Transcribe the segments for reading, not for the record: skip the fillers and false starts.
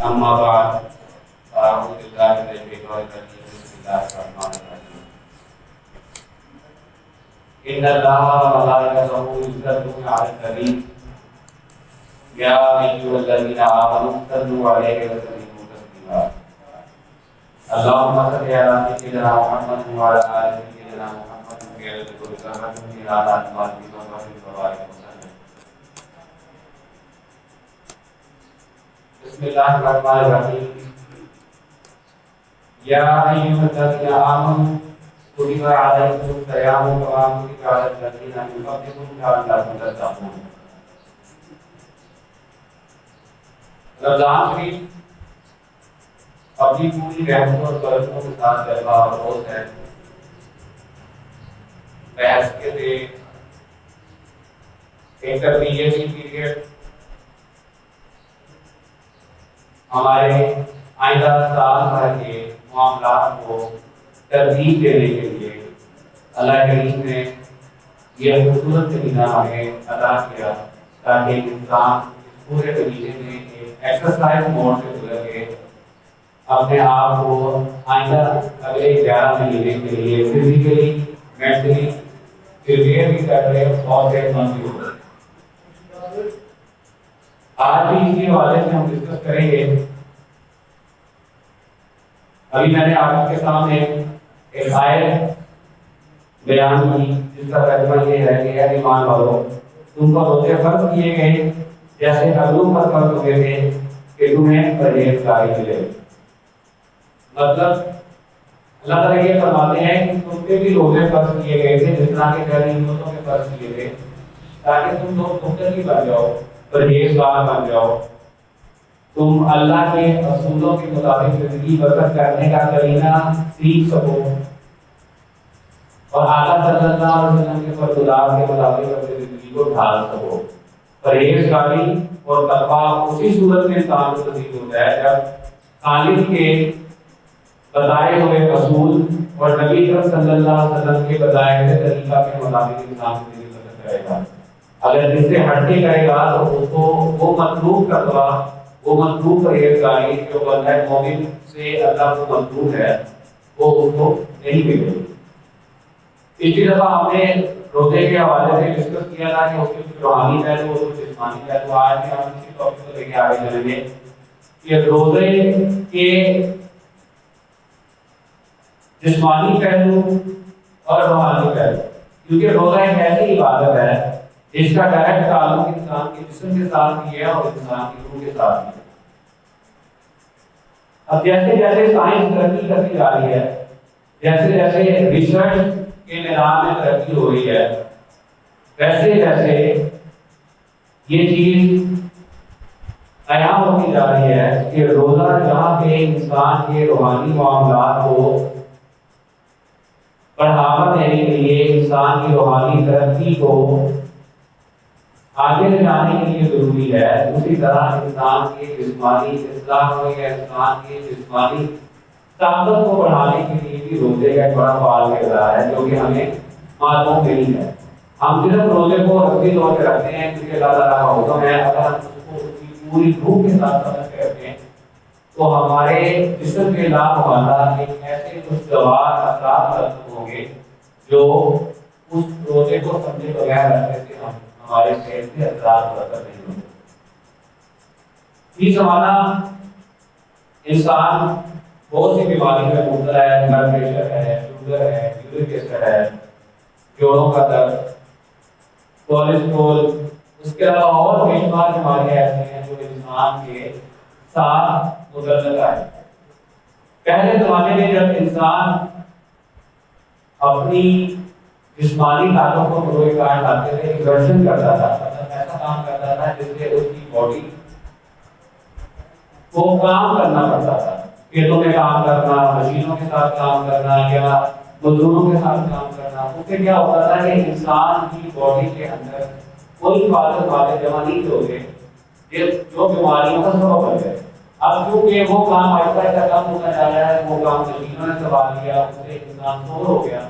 أما بعد أعوذ بالله من الشيطان الرجيم بسم الله الرحمن الرحيم إن الله وملائكته يصلون على النبي يا أيها الذين آمنوا صلوا عليه وسلموا تسليما اللهم صل على سيدنا محمد وعلى آل سيدنا محمد كما صليت على إبراهيم وبارك وسلم. بسم الله الرحمن الرحيم. يا أيها الذين آمنوا كتب عليكم الصيام كما كتب على الذين من قبلكم لعلكم تتقون. رمضان شریف اپنی پوری رحمتوں اور برکتوں کے ساتھ چل رہا روز ہے. بحث کے لیے ایک تربیتی پیریڈ ہمارے آئندہ سال بھر کے معاملات کو ترتیب دینے کے لیے اللہ کریم نے یہ خوبصورت مہینہ ہمیں عطا کیا تاکہ انسان پورے مہینے میں ایک ایکسرسائز موڈ سے گزر کے اپنے آپ کو آئندہ اگلے 11 مہینے کے لیے فزیکلی مینٹلی پریپیئر بھی کر رہے اور صحت مند بھی ہو. آج بھی اسی حوالے سے ہم ڈسکس کریں گے. ابھی میں نے آپ کے سامنے ایک آیت بیان کی جس کا ترجمہ یہ ہے کہ اے ایمان والو تم پر روزے فرض کیے گئے جیسے اگلوں پر فرض ہوئے تھے کہ تمہیں پرہیزگاری ملے. مطلب اللہ تعالیٰ یہ فرماتے ہیں کہ تم پہ بھی روزے فرض کیے گئے تھے جس طرح کے پہلے امتوں پہ فرض کیے تھے تاکہ تم لوگ متقی بن جاؤ پرہیزگار بن جاؤ تم اللہ کے اصولوں کے مطابق زندگی بسر کرنے کا طریقہ سیکھ سکو اور اعلیٰ صلی اللہ علیہ وسلم کے فرمودات کے مطابق اپنی زندگی کو ڈھال سکو. پرہیزگاری اور تقویٰ اسی صورت میں انسان کو نصیب ہوتا ہے جب خالق کے بتائے ہوئے اصول اور نبی کریم صلی اللہ علیہ وسلم کے بتائے ہوئے طریقہ کے مطابق انسان زندگی بسر کرے گا. اگر جس سے ہٹ کے کرے گا تو اس کو وہ مطلوب تقویٰ وہ مطلوب پرہیزگاری جو بندہ مومن سے اللہ کو مطلوب ہے وہ اس کو نہیں ملے گی. پچھلی دفعہ ہم نے روزے کے حوالے سے ڈسکس کیا تھا کہ اس کے کچھ روحانی پہلو اور کچھ جسمانی پہلو. آج بھی ہم اسی ٹاپک کو لے کے آگے چلیں گے کہ روزے کے جسمانی پہلو اور روحانی پہلو کیونکہ روزہ ایک ایسی عبادت ہے جس کا ڈائریکٹ تعلق انسان کے جسم کے ساتھ بھی ہے اور انسان کی روح کے ساتھ بھی ہے. اب جیسے جیسے سائنس ترقی کرتی جا رہی ہے جیسے جیسے ریسرچ کے میدان میں ترقی ہو رہی ہے ویسے ویسے یہ چیز قیام ہوتی جا رہی ہے کہ روزہ جہاں پہ انسان کے روحانی معاملات کو بڑھاوا دینے کے لیے انسان کی روحانی ترقی کو آگے لے جانے کے لیے ضروری ہے اسی طرح انسان کے جسمانی اصلاح کو یا انسان کے جسمانی طاقت کو بڑھانے کے لیے بھی روزے کا ایک بڑا فعال کردار ہے جو کہ ہمیں معلوم نہیں ہے. ہم صرف روزے کو رسمی طور پہ رکھتے ہیں کیونکہ اللہ تعالیٰ کا حکم ہے. اگر ہم اس کو اس کی پوری روح کے ساتھ سمجھ کے رکھیں تو ہمارے جسم کے لامحالہ ایک ایسے خوشگوار اثرات مرتب ہوں گے جو اس روزے کو سمجھے بغیر رکھنے سے ہمارے صحت سے اثرات مرتب نہیں ہوتے. اس زمانہ انسان بہت سی بیماری میں مبتلا ہے. بلڈ پریشر ہے, شوگر ہے, یورک ایسڈ ہے, جوڑوں کا درد, کولیسٹرول, اس کے علاوہ اور بے شمار بیماریاں ایسی ہیں جو انسان کے ساتھ متعلق ہے. پہلے زمانے میں جب انسان اپنی جسمانی طاقت کو بروئے کار لاتے تھے ایگزرشن کرتا تھا مطلب ایسا کام کرتا تھا جس سے اس کی باڈی کو کام کرنا پڑتا تھا. کھیتوں میں کام کرنا, مشینوں کے ساتھ کام کرنا یا مزدوروں کے ساتھ کام کرنا. اس سے کیا ہوتا تھا کہ انسان کی باڈی کے اندر کوئی حفاظت والے جمع نہیں ہوتے جو بیماریوں کا سبب بن گئے. اب کیونکہ وہ کام آہستہ آہستہ کم ہوتا جا رہا ہے وہ کام مشینوں نے سنبھال لیا اس سے انسان سور ہو گیا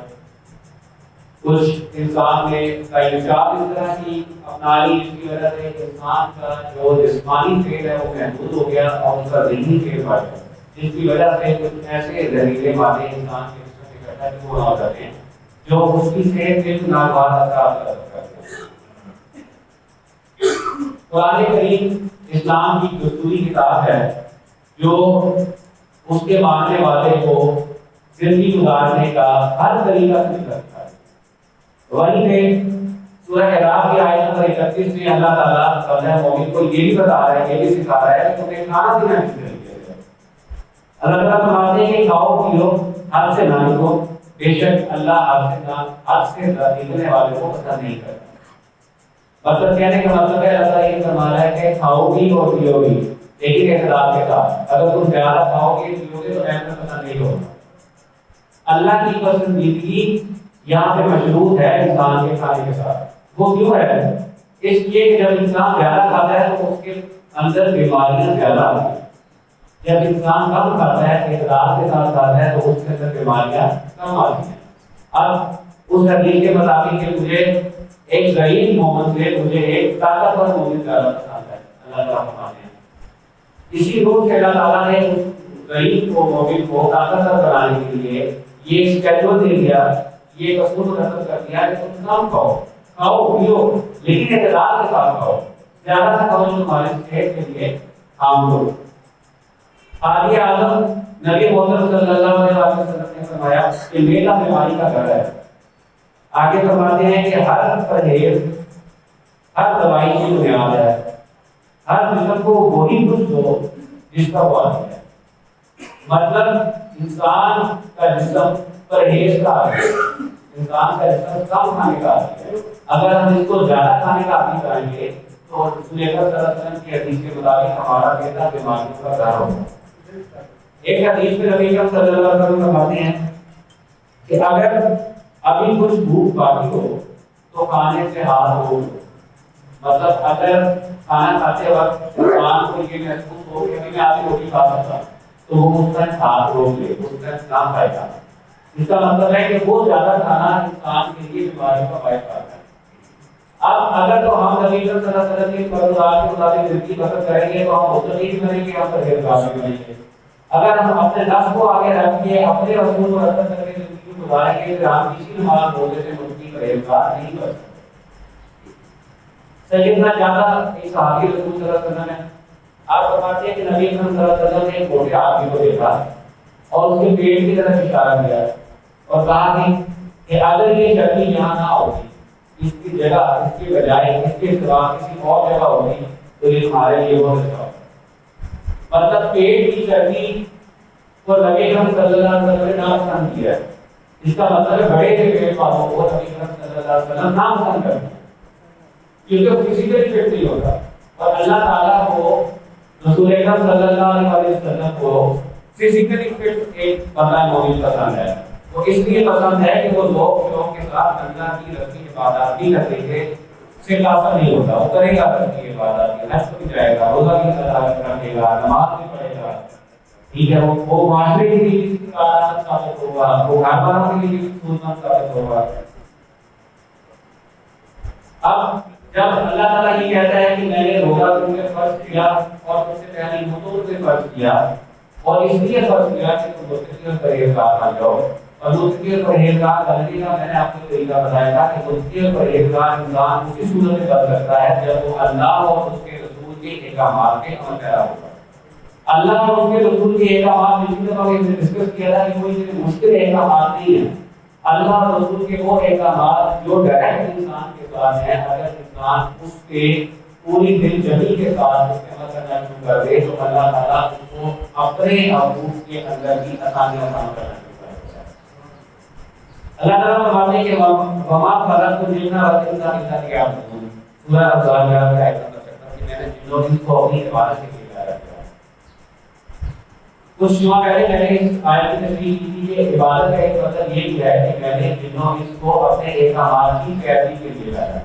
کچھ انسان نے تعلقات اس طرح کی اپنا لی جس کی وجہ سے انسان کا جو جسمانی فعل ہے وہ محدود ہو گیا اور اس کا ذہنی فعل بڑھ گیا، جس کی وجہ سے کچھ ایسے زہریلے مادے انسان کے جسم میں اکٹھا ہو جاتے ہیں جو اس کی صحت پہ ناگوار اثرات کرتے ہیں۔ قرآن کریم اسلام کی دستوری کتاب ہے جو اس کے ماننے والے کو زندگی گزارنے کا ہر طریقہ سکھاتا ہے۔ وہیں پہ سورہ اعراف کی آیت نمبر 31 میں اللہ تعالیٰ بندہ مومن کو یہ بھی بتا رہا ہے، یہ بھی سکھا رہا ہے کہ تمہیں کھانا پینا کس طریقے سے ہے۔ اللہ تعالیٰ فرماتے ہیں کہ کھاؤ پیو، حد سے نہ نکلو، بے شک اللہ حد سے نکلنے والے کو پسند نہیں کرتا۔ مطلب کہنے کا مطلب ہے اللہ تعالیٰ یہ فرما رہا ہے کہ کھاؤ بھی اور پیو بھی لیکن اعتدال کے ساتھ۔ اگر تم زیادہ کھاؤ گے پیو گے تو میں پسند نہیں ہوگا۔ اللہ کی پسندیدگی یہاں پہ مشروط ہے انسان کے کھانے کے ساتھ۔ وہ کیوں ہے؟ اس لیے کہ جب انسان زیادہ کھاتا ہے تو اس کے اندر بیماریاں زیادہ آتی ہیں، جب انسان کم کھاتا ہے اعتدال کے ساتھ کھاتا ہے تو اس کے اندر بیماریاں کم آتی ہیں۔ اب اس حدیث کے مطابق کہ مجھے ایک ضعیف مومن سے مجھے ایک طاقتور مومن زیادہ پسند ہے، اللہ تعالیٰ فرماتے ہیں۔ اسی روح سے اللہ تعالیٰ نے ضعیف کو مومن کو طاقتور بنانے کے لیے یہ اسکیڈول دے دیا، یہ اصول رسم کر دیا کہ تم کم کھاؤ پیو لیکن اعتدال کے ساتھ کھاؤ، زیادہ نہ کھاؤ جو تمہاری صحت کے لیے ہارمفل ہو۔ آدی اعظم نبی محمد صلی اللہ علیہ وسلم نے فرمایا کہ میرا بیماری کا گھر ہے۔ آگے فرماتے ہیں کہ ہر پرہیز ہر دوائی کی بنیاد ہے، ہر جسم کو وہی کچھ دو جس کا وہ عادی ہے۔ مطلب انسان کا جسم پرہیز کا عادی ہے، انسان کا جسم کم کھانے کا عادی ہے۔ اگر ہم اس کو زیادہ کھانے کا عادی کریں گے تو رسول اکرم صلی اللہ علیہ وسلم کی حدیث کے مطابق ہمارا بیٹا بیماریوں کا گھر ہوگا۔ ایک حدیث میں نبی اکرم صلی اللہ علیہ وسلم فرماتے ہیں کہ اگر ابھی کچھ بھوک باقی ہو تو کھانے سے ہاتھ روک لو۔ مطلب اگر کھانا کھاتے وقت انسان کو یہ محسوس ہو کہ میں آدھی روٹی کھا سکتا تو وہ اس طرح ہاتھ روک لے، اس طرح نہ کھائے گا۔ اس کا مطلب ہے کہ وہ زیادہ کھانا انسان کے لیے بیماریوں کا باعث بنتا ہے۔ اب اگر تو ہم نبی صلی اللہ علیہ وسلم کی فرمودات کے مطابق زندگی بسر کریں گے تو ہم مستقیم بنیں گے، ہم پرہیزگار بنیں گے۔ اگر ہم اپنے نفس کو آگے رکھ کے اپنے رسول کو رکھ کر کے زندگی گزاریں گے تو ہم کسی نماز روزے سے مستقیم پرہیزگار نہیں بن سکتے۔ سیدنا جابر ایک صحابی رسول صلی اللہ علیہ وسلم ہے، آپ فرماتے ہیں کہ نبی صلی اللہ علیہ وسلم نے ایک موٹے آدمی کو دیکھا اور اس کے پیٹ کی طرف اشارہ کیا اور کہا کہ اگر یہ شکل یہاں نہ ہوتی، اس کی جگہ اس کے بجائے اس کے سوا کسی اور جگہ ہوتی تو یہ تمہارے لیے بہت اچھا ہوتا۔ مطلب پیٹ کی چربی کو نبی اکرم صلی اللہ علیہ وسلم نے ناپسند کیا ہے۔ اس کا مطلب ہے بڑے سے پیٹ والوں کو نبی اکرم صلی اللہ علیہ وسلم ناپسند کرتے ہیں کیونکہ فزیکلی فٹ نہیں ہوتا، اور اللہ تعالیٰ کو رسول اکرم صلی اللہ علیہ وسلم کو فزیکلی فٹ ایک بندہ مومن پسند ہے۔ وہ اس لیے پسند ہے کہ وہ لوگ شوق کے ساتھ اللہ کی رسمی عبادات بھی کرتے تھے، سے قاصر نہیں ہوتا، وہ کرے گا رسمی عبادات بھی، حج بھی جائے گا، روزہ بھی ادا کرے گا، نماز بھی پڑھے گا، ٹھیک ہے، وہ معاشرے کے لیے بھی کارآمد ثابت ہوگا، وہ گھر والوں کے لیے بھی سودمند ثابت ہوگا۔ اب جب اللہ تعالیٰ یہ کہتا ہے کہ میں نے روزہ تم پہ فرض کیا اور تم سے پہلی متون پہ فرض کیا اور اس لیے فرض کیا کہ تم متقی اور پرہیزگار بن جاؤ، اور متقی اور پرہیزگار بننے کا میں نے آپ کو طریقہ بتایا تھا کہ متقی اور پرہیزگار انسان اسی صورت میں بن سکتا ہے جب وہ اللہ اور اس کے رسول کے احکامات پہ عمل پیرا ہوگا۔ اللہ اور اس کے رسول کے احکامات پچھلی دفعہ ہم نے ڈسکس کیا تھا کہ کوئی مشکل احکامات نہیں ہیں، اللہ اور رسول کے وہ احکامات جو ڈائریکٹ انسان کے ساتھ ہیں، اگر انسان اس کے پوری دل جمی کے ساتھ اس کے عمل کرنا شروع کر دے تو اللہ تعالیٰ اس کو اپنے حقوق کے اندر بھی آسانی کرنا شروع کر دیتا ہے۔ اللہ تعالیٰ فرماتے ہیں کہ وما خلقت الجن والانس الا ليعبدون، سورہ الزاریات کا آیت نمبر 70 کہ میں نے جن اور انس کو اپنی عبادت کے لیے پیدا کیا۔ کچھ جمعہ پہلے میں نے اس آیت کی تشریح کی تھی کہ عبادت کا ایک مطلب یہ بھی ہے کہ میں نے جن اور انس کو اپنے احکامات کی پیروی کے لیے پیدا کیا۔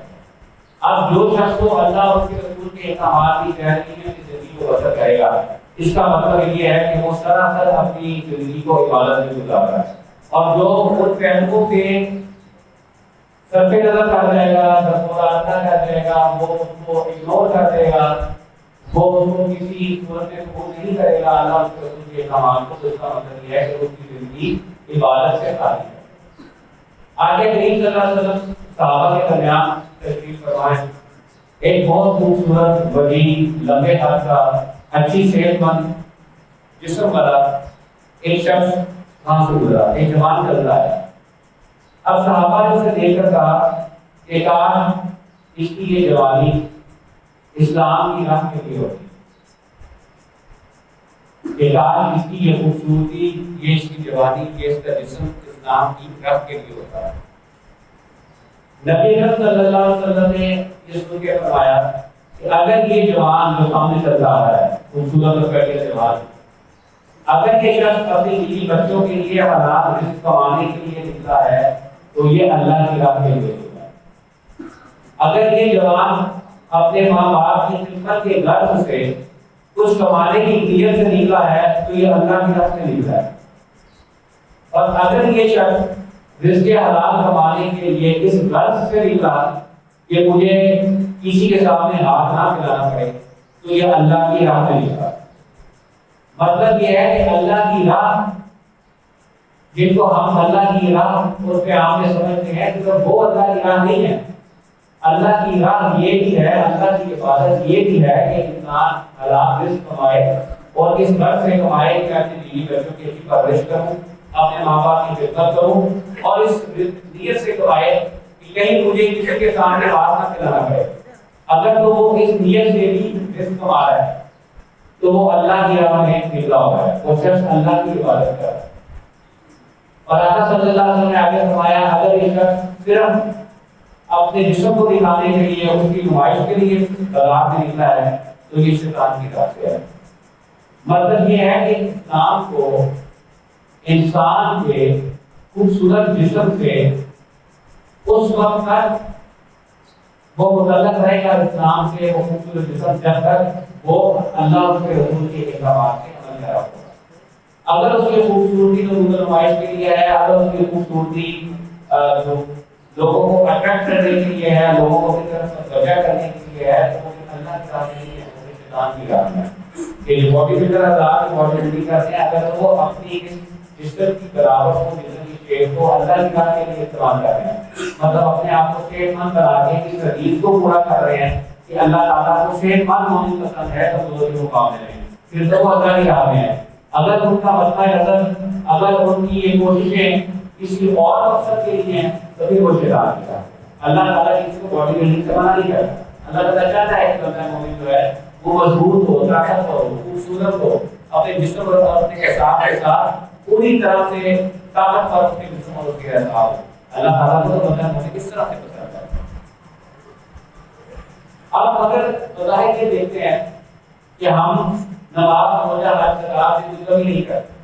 اب جو شخص کو اللہ اور اس کے رسول کے احکامات کی پیروی میں اپنی زندگی کو بسر کرے گا، اس کا مطلب یہ ہے کہ وہ سراسر اپنی زندگی کو عبادت میں گزار رہا ہے، اور جو ان پہلوؤں پہ سب پہ نظر کر جائے گا، دستورانہ کر جائے گا، وہ اس کو اگنور کر دے گا، وہ اس کو کسی صورت میں قبول نہیں کرے گا اللہ اس کے رسول کے احکامات کو، تو اس کا مطلب یہ ہے کہ اس کی زندگی عبادت سے خالی ہے۔ آگے کریم صلی اللہ علیہ وسلم صحابہ کے درمیان تشریف فرمائے، ایک بہت خوبصورت وجیح لمبے ہاتھ کا اچھی صحت مند جسم والا ایک شخص وہاں سے گزرا، ایک جوان چل رہا ہے۔ اب صحابہ نے اسے دیکھ کر کہا کہ کاش اس کی یہ جوانی اسلام کی راہ کے لیے ہوتی، کہ کاش اس کی یہ خوبصورتی، یہ اس کی جوانی، یہ اس کا جسم اسلام کی راہ کے لیے ہوتا ہے۔ نبی اکرم صلی اللہ علیہ وسلم نے یہ سن کے فرمایا کہ اگر یہ جوان جو سامنے چل رہا ہے، خوبصورت اور پیارا جوان، اگر یہ شخص اپنی بیوی بچوں کے لیے حلال رزق کمانے کے لیے نکلا ہے تو یہ اللہ کی راہ کے لیے نکلا ہے۔ اگر یہ جوان اپنے ماں باپ کی خدمت کے غرض سے کچھ کمانے کی نیت سے نکلا ہے تو یہ اللہ کی راہ سے نکلا ہے۔ اور اگر یہ شخص رزق حلال کمانے کے لیے اس غرض سے نکلا کہ مجھے کسی کے سامنے ہاتھ نہ پھیلانا پڑے تو یہ اللہ کی راہ سے نکلا۔ مطلب یہ ہے کہ اللہ کی راہ، جن کو ہم اللہ کی راہ اس پہ عام میں سمجھتے ہیں، تو وہ اللہ کی راہ نہیں ہے۔ اللہ کی راہ یہ بھی ہے، اللہ کی عبادت یہ بھی ہے کہ انسان حلال رزق کمائے اور اس غرض سے کمائے کہ اپنی بیوی بچوں کی اچھی پرورش کروں، اپنے ماں باپ کی خدمت کروں، اور اس نیت سے کمائے کہ کہیں مجھے کسی کے سامنے ہاتھ نہ پھیلانا پڑے۔ اگر تو وہ اس نیت سے بھی رزق کما رہا ہے تو وہ اللہ کی راہ میں نکلا ہوا ہے، وہ شخص اللہ کی عبادت کر رہا ہے۔ اور آقا صلی اللہ علیہ وسلم نے آگے فرمایا اگر یہ شخص صرف اپنے جسم کو دکھانے کے لیے، اس کی نمائش کے لیے بازار میں نکلا ہے تو یہ شیطان کی طرف سے ہے۔ مطلب یہ ہے کہ اسلام کو انسان کے خوبصورت جسم سے اس وقت تک وہ متعلق رہے گا اسلام سے، وہ خوبصورت جسم جب تک وہ اللہ اس کے رسول کے احکامات سے عمل کرا ہوگا۔ اگر اس کی خوبصورتی تو نمائش کے لیے ہے، اگر اس کی خوبصورتی جو لوگوں کو اٹریکٹ کرنے کے لیے ہے، لوگوں کو اپنی طرف متوجہ کرنے کے لیے ہے، تو وہ اللہ کی راہ نہیں ہے، وہ شیطان کی راہ ہے۔ کہ جو باڈی بلڈر آزاد باڈی بلڈنگ کرتے ہیں، اگر وہ اپنی جسم کی برابر کو، جسم کی شیپ کو اللہ کی راہ کے لیے استعمال کر رہے ہیں، مطلب اپنے آپ کو صحت مند بنا کے اس حدیث کو پورا کر رہے ہیں کہ اللہ تعالیٰ کو صحت مند ہونے پسند ہے، تو وہ کے مقابلے میں پھر تو وہ اللہ کی راہ میں ہے۔ اگر ان کا مسئلہ نظر، اگر ان کی یہ کوششیں کسی اور مقصد کے لیے ہیں تو پھر وہ شیطان کی راہ ہے۔ اللہ تعالیٰ کسی کو باڈی بلڈنگ سے منع نہیں کرتا۔ اللہ تعالیٰ چاہتا ہے کہ بندہ مومن جو ہے وہ مضبوط ہو، طاقت ہو، خوبصورت ہو، اپنے جسم اور اپنے حساب کے ساتھ پوری طرح سے طاقت پر اس کے جسم اور اس کے حساب ہو۔ اللہ تعالیٰ کو تو بندہ مومن کس طرح سے پسند ہے۔ اب اگر بظاہر یہ دیکھتے ہیں کہ ہم نماز، روزہ، حج، زکات سے کبھی نہیں کرتے،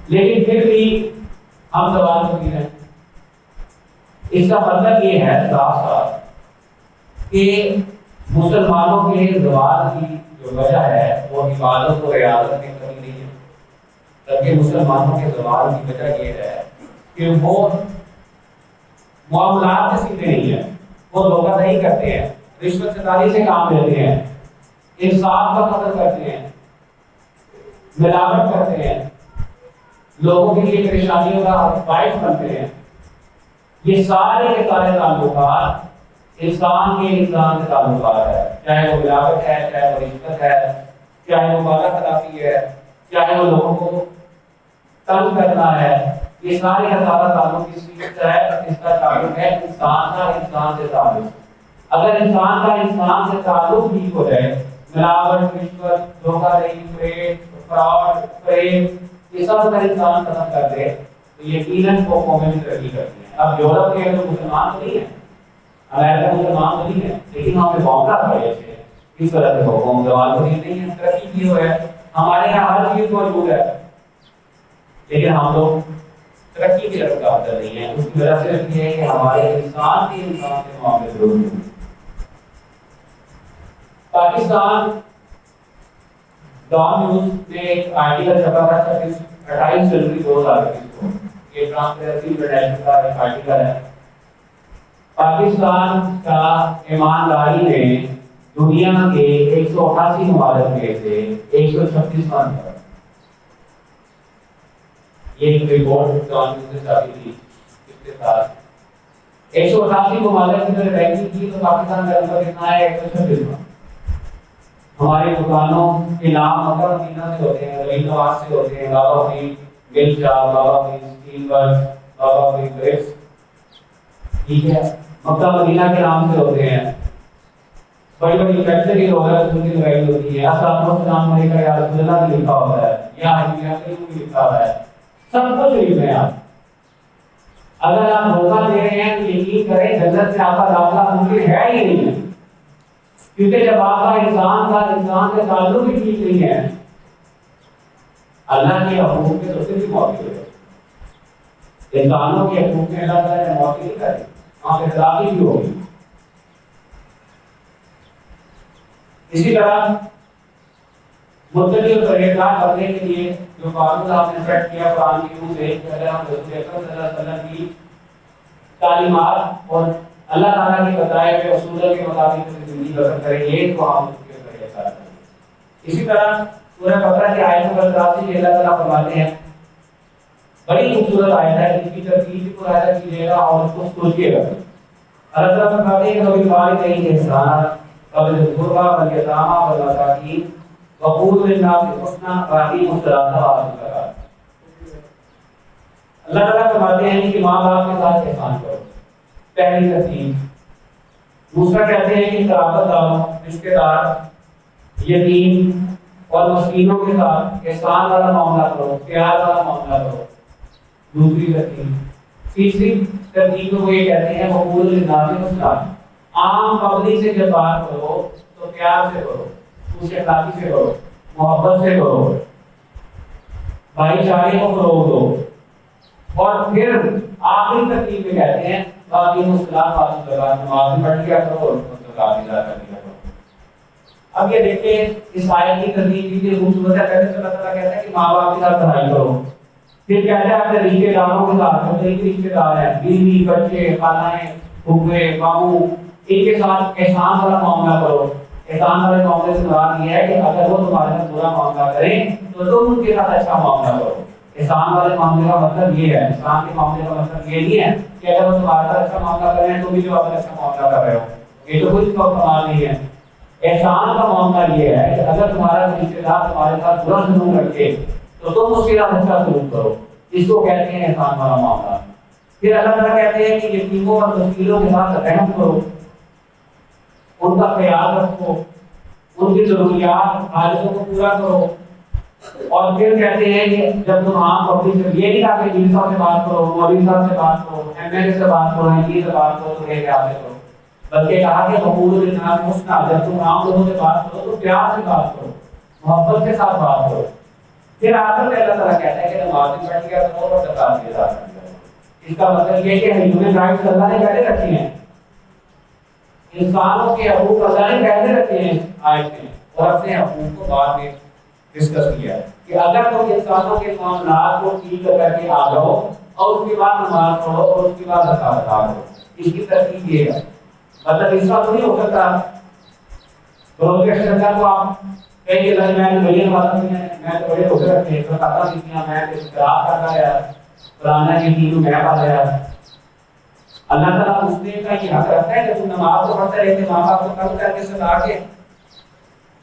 لیکن پھر بھی ہم سوال کرتے ہیں، اس کا مطلب یہ ہے صاف صاف کہ مسلمانوں کے زوال کی جو وجہ ہے وہ عبادت و ریاضت میں کمی نہیں ہے، بلکہ مسلمانوں کے زوال کی وجہ یہ ہے کہ وہ معاملات میں سیدھے نہیں ہیں، وہ دھوکہ دہی کرتے ہیں، رشوت ستانی سے کام لیتے ہیں، انصاف کا قدر کرتے ہیں، ملاوٹ کرتے ہیں، لوگوں کے لیے پریشانیوں کا باعث بنتے ہیں۔ یہ سارے کے سارے تعلقات انسان کے تعلقات ہے، چاہے وہ ملاوٹ ہے، چاہے وہ رشوت ہے، چاہے وہ وعدہ خلافی ہے، چاہے وہ لوگوں کو تنگ کرنا ہے، یہ سارے کا سارا تعلق اس چیز سے ہے، اس کا تعلق ہے انسان کا انسان سے تعلق۔ اگر انسان کا انسان سے تعلق ٹھیک ہو جائے، ملاوٹ، رشوت، دھوکہ دہی، فراڈ، فریب، یہ سب اگر انسان ختم کر دے تو یقیناً وہ قومیں بھی ترقی کرتی ہیں۔ اب یورپ کے اندر مسلمان تو نہیں ہیں، امریکہ مسلمان تو نہیں ہے، لیکن وہاں پہ معاملہ بڑے اچھے ہیں، اس طرح سے قوم زوال تو نہیں ہے، ترقی کی ہوئی ہے۔ ہمارے یہاں ہر چیز موجود ہے، لیکن ہم لوگ ترقی کی طرف گامزن نہیں ہیں۔ اس کی وجہ سے یہ ہے کہ ہمارے انسان کے معاملے ضرور ہیں۔ پاکستان ڈان نیوز میں ایک آرٹیکل چھپا تھا 28 جنوری 2021 کو، یہ ٹرانسپیرنسی انٹرنیشنل کا ایک آرٹیکل ہے. پاکستان کا ایمانداری میں دنیا کے 188 ممالک میں سے 136 پر. یہ ایک رپورٹ سے جاری تھی اس کے ساتھ 188 ممالک میں رینکنگ کی تو پاکستان کا نمبر کتنا ہے؟ 136 پر. ہماری دکانوں کے نام مکہ مدینہ سے ہوتے ہیں، رحیم نواز سے ہوتے ہیں، بابا فرید مل شاپ، بابا فرید اسٹیل ورکس، بابا فرید بریکس، ٹھیک ہے، مکہ مدینہ کے نام سے ہوتے ہیں. بڑی بڑی فیکٹری کی روایت ان کی لگائی ہوتی ہے. السلام السلام علیکم یا رسول اللہ بھی لکھا ہوتا ہے، یا حجیہ بھی لکھا ہوا ہے، سب کچھ لکھ رہے ہیں آپ. اگر آپ دھوکہ دے رہے ہیں تو یقین کریں جنت سے آپ کا داخلہ ممکن ہے ہی نہیں ہے، کیونکہ جب آپ کا انسان سے تعلق بھی ٹھیک نہیں ہے، اللہ کے حقوق کے تو صرف موقع ہوگا. انسانوں کے حقوق میں اللہ تعالیٰ نے موقع نہیں کرے، وہاں پہ خرابی بھی ہوگی. اسی طرح متقی اور پرہیزگار بننے کے لیے جو فارمولہ آپ نے سیٹ کیا قرآن کی روح سے کہ اگر ہم رسول اکرم صلی اللہ علیہ وسلم کی تعلیمات اور اللہ تعالیٰ کے بتائے ہوئے اصولوں کے مطابق زندگی بسر کریں گے تو ہم اس کے پرہیزگار بنیں گے. اسی طرح سورہ بقرہ کی آیت نمبر 83 میں اللہ تعالیٰ فرماتے ہیں، بڑی خوبصورت آیت ہے جس کی ترتیب کو ادا کیجیے گا اور اس کو سوچیے گا. اللہ تعالیٰ فرماتے ہیں کہ نبی والدین کے احسان قبل القربى والیتامى والمساکین وقولوا للناس حسنا واقیموا الصلاة وآتوا الزکاۃ. اللہ تعالیٰ فرماتے ہیں کہ ماں باپ کے ساتھ احسان کرو، پہلی ترتیب. دوسرا کہتے ہیں کہ قرابت داروں، رشتے دار، یتیم اور مسکینوں کے ساتھ احسان والا معاملہ کرو، پیار والا معاملہ کرو، دوسری ترتیب. تیسری ترتیب کو یہ کہتے ہیں وقولوا للناس حسنا. عام پبلک سے جب بات کرو تو پیار سے کرو، خوش اخلاقی سے کرو، محبت سے کرو، بھائی چارے کو فروغ دو. اور پھر آخری ترتیب میں کہتے ہیں باقی مسلمان باتوں کا نماز پڑھ لیا کرو اور زکات ادا کر لیا کرو. اب یہ دیکھیں اس آیت کی ترتیب کتنی خوبصورت ہے. پہلے تو اللہ تعالیٰ کہتا ہے کہ ماں باپ کے ساتھ بھائی کرو، پھر کہتا ہے اپنے رشتے داروں کے ساتھ، جو قریبی رشتے دار ہیں، بیوی بچے خالائیں پھوپھے ماموں، ان کے ساتھ احسان والا معاملہ کرو. احسان والے معاملے سے مراد یہ ہے کہ اگر وہ تمہارے ساتھ برا معاملہ کریں تو تم ان کے ساتھ اچھا معاملہ کرو. احسان والے معاملے کا مطلب یہ ہے، احسان کے معاملے کا مطلب یہ نہیں ہے کہ اگر وہ تمہارے ساتھ اچھا معاملہ کر رہے ہیں تو بھی جو آپ اچھا معاملہ کر رہے ہو، یہ تو کچھ کمال نہیں ہے. احسان کا معاملہ یہ ہے کہ اگر تمہارا رشتے دار تمہارے ساتھ برا سلوک رکھے تو تم اس کے ساتھ اچھا سلوک کرو. اس کو کہتے ہیں احسان والا معاملہ. پھر اللہ تعالیٰ کہتے ہیں کہ یتیموں اور مسکینوں کے ساتھ رحم کرو، ان کا خیال رکھو، ان کی ضروریات حاجتوں کو پورا کرو. اور پھر کہتے ہیں کہ جب تم عام پبلک سے، یہ نہیں کہا کہ جی صاحب سے بات کرو، مولوی صاحب سے بات کرو، ایم ایل اے سے بات کرو، ایم پی سے بات کرو تو یہ کیا کرو، بلکہ کہا کہ وقولوا للناس حسنا. جب تم عام لوگوں سے بات کرو تو پیار سے بات کرو، محبت کے ساتھ بات کرو. پھر آخر میں اللہ تعالیٰ کہتا ہے کہ نماز بھی پڑھ لیا کرو اور زکات بھی ادا کر لیا کرو. اس کا مطلب یہ کہ ہیومن رائٹس اللہ نے پہلے رکھے ہیں، انسانوں کے حقوق اللہ نے پہلے رکھے ہیں آیت میں، اور اپنے حقوق کو بعد میں ڈسکس کیا ہے کہ اگر تم انسانوں کے معاملات کو ٹھیک کر کے آ جاؤ اور اس کے بعد نماز پڑھو اور اس کے بعد زکات ادا کرو. اس کی ترتیب یہ ہے. مطلب اس کا تو نہیں ہو سکتا روز کے شرکا کو آپ کہیں کہ میں بڑی بات نہیں ہے، میں تو بڑے ہو کے رکھے زکات بھی کیا، میں اقرار کرتا ہے قرآن کی دین میں پا گیا. اللہ تعالیٰ پوچھنے کا یہ حق رکھتا ہے کہ تم نماز کو پڑھتے رہتے، ماں باپ کو کم کر کے سلا کے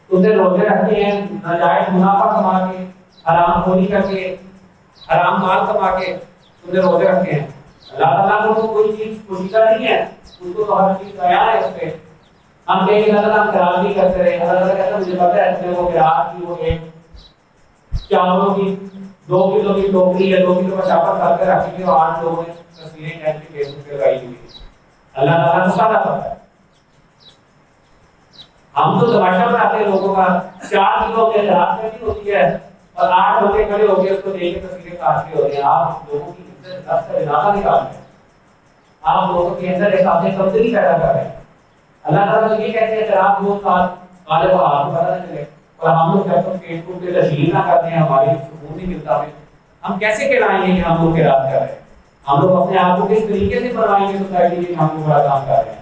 تم نے روزے رکھتے ہیں، ناجائز منافع کما کے، حرام خوری کر کے، حرام مال کما کے تم نے روزے رکھے ہیں. اللہ تعالیٰ کو تو کوئی چیز پوشیدہ نہیں ہے، اس کو تو ہر چیز بیان ہے. اس پہ ہم کہیں کہ اللہ تعالیٰ ہم قرار بھی کرتے رہے. اللہ تعالیٰ کہتا ہے مجھے پتہ ہے تم نے وہ قرار کی، وہ ایک چاولوں کی 2 کلو کی ٹوکری یا 2 کلو کا چاول کر کے رکھی ہوئی اور 8 لوگوں نے تصویریں کھینچ کے فیس بک پہ لگائی ہوئی. اللہ تعالیٰ کو سارا پتہ ہے. ہم تو تماشا بناتے ہیں لوگوں کا، 4 کلو کے رات میں بھی ہوتی ہے اور 8 لوگ کھڑے ہو کے اس کو دیکھ کے تصویریں کاٹتے ہوتے ہیں. آپ لوگوں کی عزت کا ارادہ نکالتے ہیں، آپ لوگوں کے اندر ایک آپ تبدیلی پیدا کر رہے ہیں. اللہ تعالیٰ یہ کہتے ہیں کہ آپ وہ ساتھ والے کو آپ کو پتہ نہ چلے اور ہم لوگ جب تک فیس بک پہ تشہیر نہ کرتے ہیں ہماری سکون نہیں ملتا. ہم کیسے کہلائیں گے کہ ہم لوگ قرات کر رہے ہیں؟ ہم لوگ اپنے آپ کو کس طریقے سے بنائیں گے سوسائٹی میں ہم کو بڑا کام کر رہے ہیں.